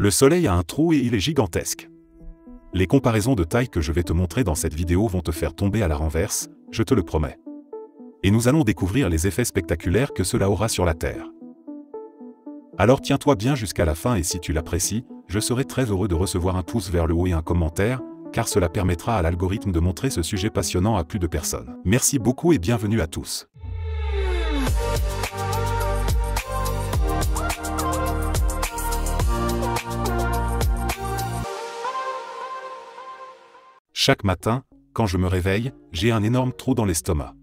Le Soleil a un trou et il est gigantesque. Les comparaisons de taille que je vais te montrer dans cette vidéo vont te faire tomber à la renverse, je te le promets. Et nous allons découvrir les effets spectaculaires que cela aura sur la Terre. Alors tiens-toi bien jusqu'à la fin et si tu l'apprécies, je serai très heureux de recevoir un pouce vers le haut et un commentaire, car cela permettra à l'algorithme de montrer ce sujet passionnant à plus de personnes. Merci beaucoup et bienvenue à tous. Chaque matin, quand je me réveille, j'ai un énorme trou dans l'estomac.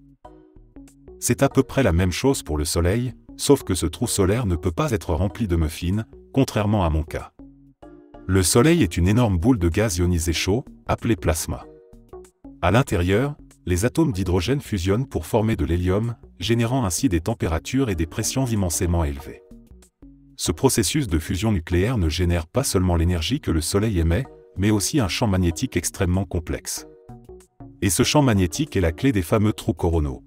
C'est à peu près la même chose pour le Soleil, sauf que ce trou solaire ne peut pas être rempli de muffins, contrairement à mon cas. Le Soleil est une énorme boule de gaz ionisé chaud, appelée plasma. À l'intérieur, les atomes d'hydrogène fusionnent pour former de l'hélium, générant ainsi des températures et des pressions immensément élevées. Ce processus de fusion nucléaire ne génère pas seulement l'énergie que le Soleil émet, mais aussi un champ magnétique extrêmement complexe. Et ce champ magnétique est la clé des fameux trous coronaux.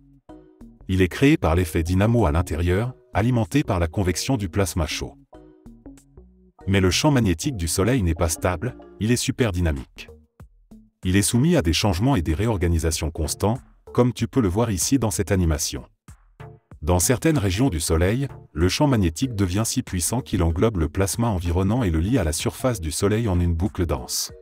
Il est créé par l'effet dynamo à l'intérieur, alimenté par la convection du plasma chaud. Mais le champ magnétique du Soleil n'est pas stable, il est super dynamique. Il est soumis à des changements et des réorganisations constants, comme tu peux le voir ici dans cette animation. Dans certaines régions du Soleil, le champ magnétique devient si puissant qu'il englobe le plasma environnant et le lie à la surface du Soleil en une boucle dense.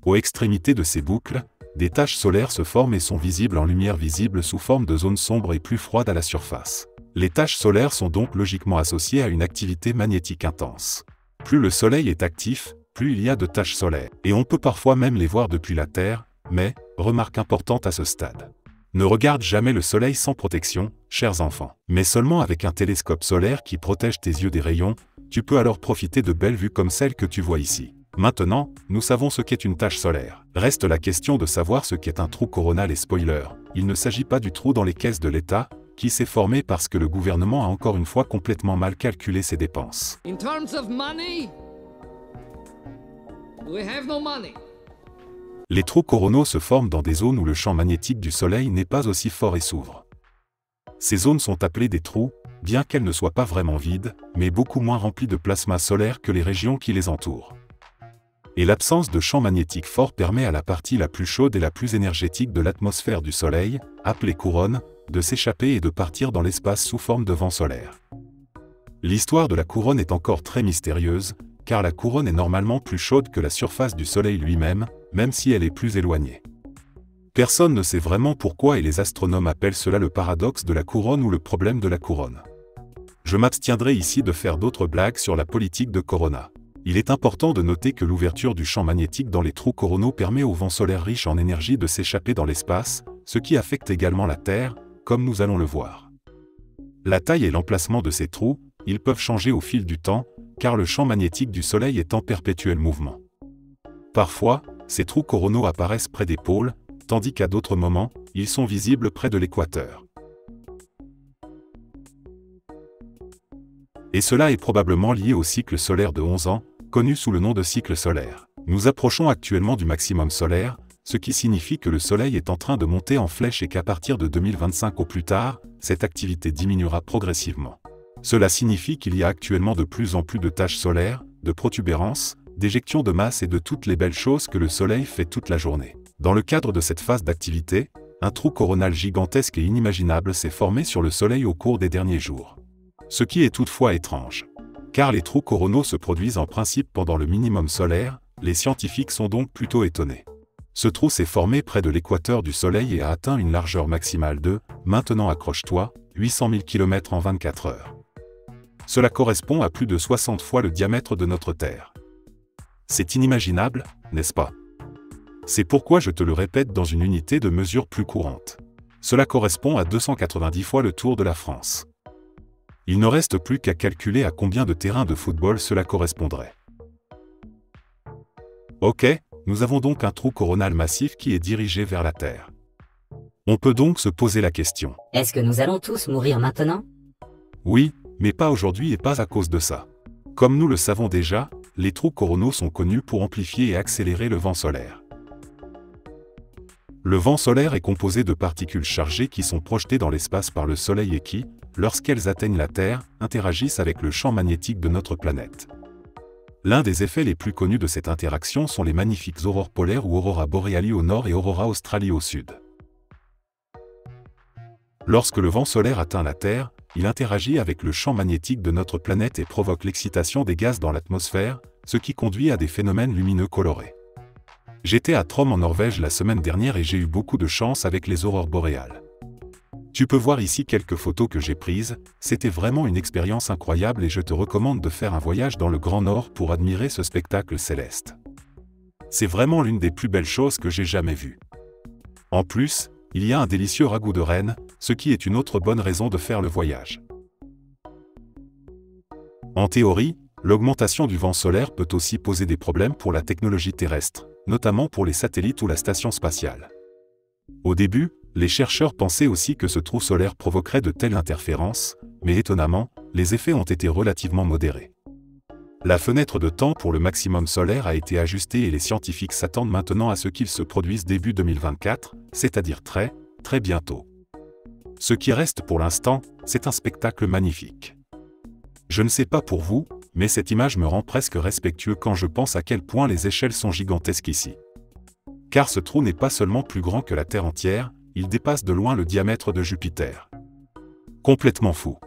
Aux extrémités de ces boucles, des taches solaires se forment et sont visibles en lumière visible sous forme de zones sombres et plus froides à la surface. Les taches solaires sont donc logiquement associées à une activité magnétique intense. Plus le Soleil est actif, plus il y a de taches solaires. Et on peut parfois même les voir depuis la Terre, mais, remarque importante à ce stade. Ne regarde jamais le Soleil sans protection, chers enfants. Mais seulement avec un télescope solaire qui protège tes yeux des rayons, tu peux alors profiter de belles vues comme celle que tu vois ici. Maintenant, nous savons ce qu'est une tache solaire. Reste la question de savoir ce qu'est un trou coronal et spoiler. Il ne s'agit pas du trou dans les caisses de l'État, qui s'est formé parce que le gouvernement a encore une fois complètement mal calculé ses dépenses. In terms of money, we have no money. Les trous coronaux se forment dans des zones où le champ magnétique du Soleil n'est pas aussi fort et s'ouvre. Ces zones sont appelées des trous, bien qu'elles ne soient pas vraiment vides, mais beaucoup moins remplies de plasma solaire que les régions qui les entourent. Et l'absence de champ magnétique fort permet à la partie la plus chaude et la plus énergétique de l'atmosphère du Soleil, appelée couronne, de s'échapper et de partir dans l'espace sous forme de vent solaire. L'histoire de la couronne est encore très mystérieuse, car la couronne est normalement plus chaude que la surface du Soleil lui-même, même si elle est plus éloignée. Personne ne sait vraiment pourquoi et les astronomes appellent cela le paradoxe de la couronne ou le problème de la couronne. Je m'abstiendrai ici de faire d'autres blagues sur la politique de Corona. Il est important de noter que l'ouverture du champ magnétique dans les trous coronaux permet au vent solaire riche en énergie de s'échapper dans l'espace, ce qui affecte également la Terre, comme nous allons le voir. La taille et l'emplacement de ces trous, ils peuvent changer au fil du temps, car le champ magnétique du Soleil est en perpétuel mouvement. Parfois, ces trous coronaux apparaissent près des pôles, tandis qu'à d'autres moments, ils sont visibles près de l'équateur. Et cela est probablement lié au cycle solaire de 11 ans, connu sous le nom de cycle solaire. Nous approchons actuellement du maximum solaire, ce qui signifie que le Soleil est en train de monter en flèche et qu'à partir de 2025 au plus tard, cette activité diminuera progressivement. Cela signifie qu'il y a actuellement de plus en plus de taches solaires, de protubérances, d'éjections de masse et de toutes les belles choses que le Soleil fait toute la journée. Dans le cadre de cette phase d'activité, un trou coronal gigantesque et inimaginable s'est formé sur le Soleil au cours des derniers jours. Ce qui est toutefois étrange. Car les trous coronaux se produisent en principe pendant le minimum solaire, les scientifiques sont donc plutôt étonnés. Ce trou s'est formé près de l'équateur du Soleil et a atteint une largeur maximale de, maintenant accroche-toi, 800 000 km en 24 heures. Cela correspond à plus de 60 fois le diamètre de notre Terre. C'est inimaginable, n'est-ce pas? C'est pourquoi je te le répète dans une unité de mesure plus courante. Cela correspond à 290 fois le tour de la France. Il ne reste plus qu'à calculer à combien de terrains de football cela correspondrait. Ok, nous avons donc un trou coronal massif qui est dirigé vers la Terre. On peut donc se poser la question. Est-ce que nous allons tous mourir maintenant? Oui, mais pas aujourd'hui et pas à cause de ça. Comme nous le savons déjà, les trous coronaux sont connus pour amplifier et accélérer le vent solaire. Le vent solaire est composé de particules chargées qui sont projetées dans l'espace par le Soleil et qui, lorsqu'elles atteignent la Terre, interagissent avec le champ magnétique de notre planète. L'un des effets les plus connus de cette interaction sont les magnifiques aurores polaires ou auroras boreali au nord et aurora australi au sud. Lorsque le vent solaire atteint la Terre, il interagit avec le champ magnétique de notre planète et provoque l'excitation des gaz dans l'atmosphère, ce qui conduit à des phénomènes lumineux colorés. J'étais à Tromsø en Norvège la semaine dernière et j'ai eu beaucoup de chance avec les aurores boréales. Tu peux voir ici quelques photos que j'ai prises, c'était vraiment une expérience incroyable et je te recommande de faire un voyage dans le Grand Nord pour admirer ce spectacle céleste. C'est vraiment l'une des plus belles choses que j'ai jamais vues. En plus, il y a un délicieux ragoût de renne, ce qui est une autre bonne raison de faire le voyage. En théorie, l'augmentation du vent solaire peut aussi poser des problèmes pour la technologie terrestre, notamment pour les satellites ou la station spatiale. Au début, les chercheurs pensaient aussi que ce trou solaire provoquerait de telles interférences, mais étonnamment, les effets ont été relativement modérés. La fenêtre de temps pour le maximum solaire a été ajustée et les scientifiques s'attendent maintenant à ce qu'il se produise début 2024, c'est-à-dire très bientôt. Ce qui reste pour l'instant, c'est un spectacle magnifique. Je ne sais pas pour vous, mais cette image me rend presque respectueux quand je pense à quel point les échelles sont gigantesques ici. Car ce trou n'est pas seulement plus grand que la Terre entière, il dépasse de loin le diamètre de Jupiter. Complètement fou.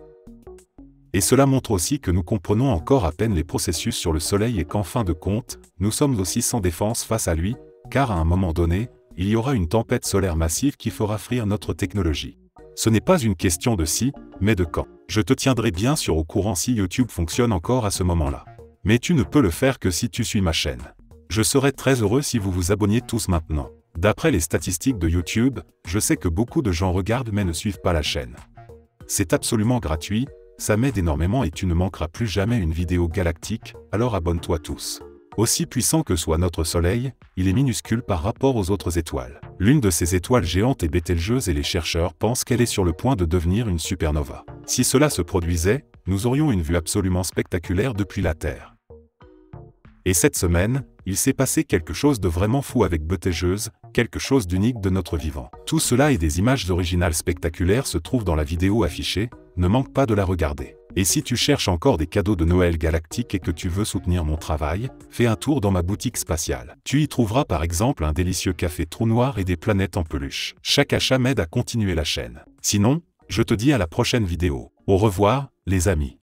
Et cela montre aussi que nous comprenons encore à peine les processus sur le Soleil et qu'en fin de compte, nous sommes aussi sans défense face à lui, car à un moment donné, il y aura une tempête solaire massive qui fera frire notre technologie. Ce n'est pas une question de si, mais de quand. Je te tiendrai bien sûr au courant si YouTube fonctionne encore à ce moment-là. Mais tu ne peux le faire que si tu suis ma chaîne. Je serais très heureux si vous vous abonniez tous maintenant. D'après les statistiques de YouTube, je sais que beaucoup de gens regardent mais ne suivent pas la chaîne. C'est absolument gratuit, ça m'aide énormément et tu ne manqueras plus jamais une vidéo galactique, alors abonne-toi tous. Aussi puissant que soit notre Soleil, il est minuscule par rapport aux autres étoiles. L'une de ces étoiles géantes est Bételgeuse et les chercheurs pensent qu'elle est sur le point de devenir une supernova. Si cela se produisait, nous aurions une vue absolument spectaculaire depuis la Terre. Et cette semaine, il s'est passé quelque chose de vraiment fou avec Bételgeuse, quelque chose d'unique de notre vivant. Tout cela et des images originales spectaculaires se trouvent dans la vidéo affichée, ne manque pas de la regarder. Et si tu cherches encore des cadeaux de Noël galactique et que tu veux soutenir mon travail, fais un tour dans ma boutique spatiale. Tu y trouveras par exemple un délicieux café trou noir et des planètes en peluche. Chaque achat m'aide à continuer la chaîne. Sinon, je te dis à la prochaine vidéo. Au revoir, les amis.